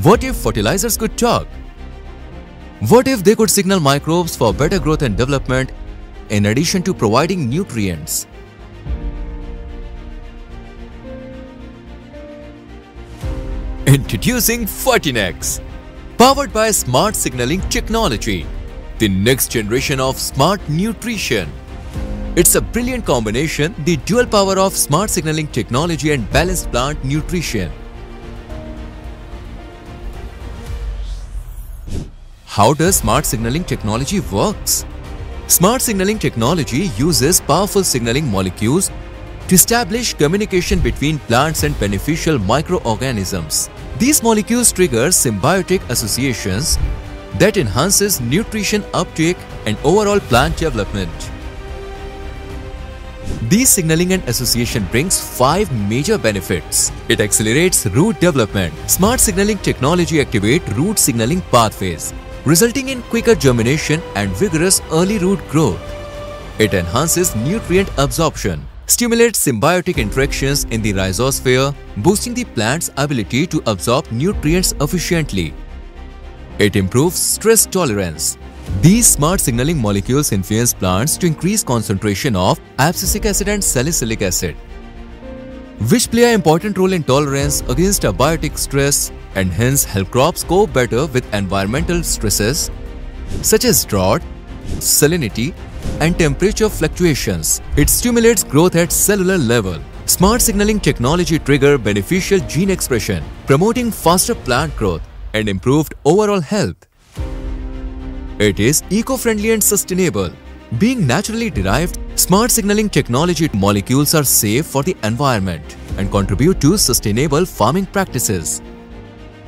What if fertilizers could talk? What if they could signal microbes for better growth and development in addition to providing nutrients? Introducing Fertinex, powered by smart signaling technology, the next generation of smart nutrition. It's a brilliant combination, the dual power of smart signaling technology and balanced plant nutrition. How does smart signaling technology works? Smart signaling technology uses powerful signaling molecules to establish communication between plants and beneficial microorganisms. These molecules trigger symbiotic associations that enhances nutrition uptake and overall plant development. This signaling and association brings 5 major benefits. It accelerates root development. Smart signaling technology activates root signaling pathways, resulting in quicker germination and vigorous early root growth. It enhances nutrient absorption, stimulates symbiotic interactions in the rhizosphere, boosting the plant's ability to absorb nutrients efficiently. It improves stress tolerance. These smart signaling molecules influence plants to increase concentration of abscisic acid and salicylic acid, which play an important role in tolerance against abiotic stress and hence help crops cope better with environmental stresses such as drought, salinity, and temperature fluctuations. It stimulates growth at cellular level. Smart signaling technology triggers beneficial gene expression, promoting faster plant growth and improved overall health. It is eco-friendly and sustainable. Being naturally derived, smart signaling technology molecules are safe for the environment and contribute to sustainable farming practices.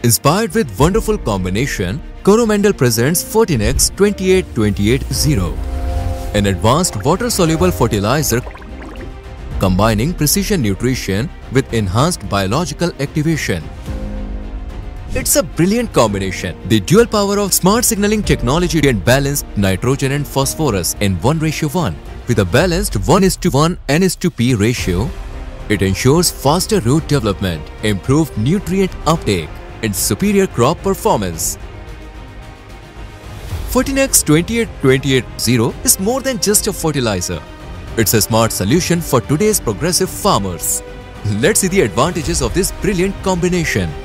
Inspired with wonderful combination, Coromandel presents Fertinex 28280, an advanced water-soluble fertilizer combining precision nutrition with enhanced biological activation. It's a brilliant combination. The dual power of smart signaling technology and balanced nitrogen and phosphorus in 1:1. With a balanced 1:1 N:2P ratio, it ensures faster root development, improved nutrient uptake, and superior crop performance. Fertinex 28280 is more than just a fertilizer. It's a smart solution for today's progressive farmers. Let's see the advantages of this brilliant combination.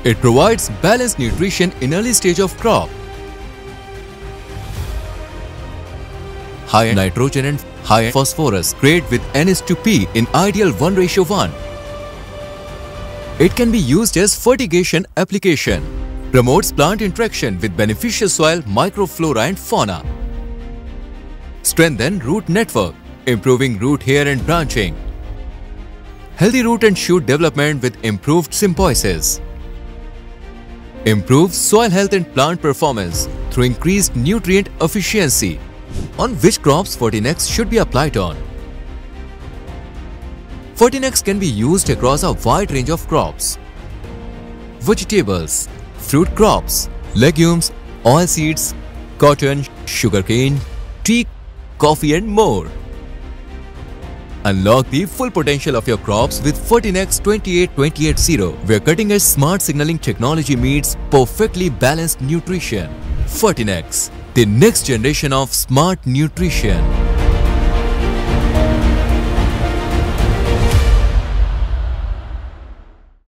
It provides balanced nutrition in early stage of crop. High nitrogen and high phosphorus great with N:2P in ideal 1:1. It can be used as fertigation application. Promotes plant interaction with beneficial soil microflora and fauna. Strengthen root network, improving root hair and branching. Healthy root and shoot development with improved symbiosis. Improves soil health and plant performance through increased nutrient efficiency. On which crops Fertinex should be applied on? Fertinex can be used across a wide range of crops: vegetables, fruit crops, legumes, oilseeds, cotton, sugarcane, tea, coffee and more. Unlock the full potential of your crops with Fertinex 28280, where cutting-edge smart signaling technology meets perfectly balanced nutrition. Fertinex, the next generation of smart nutrition.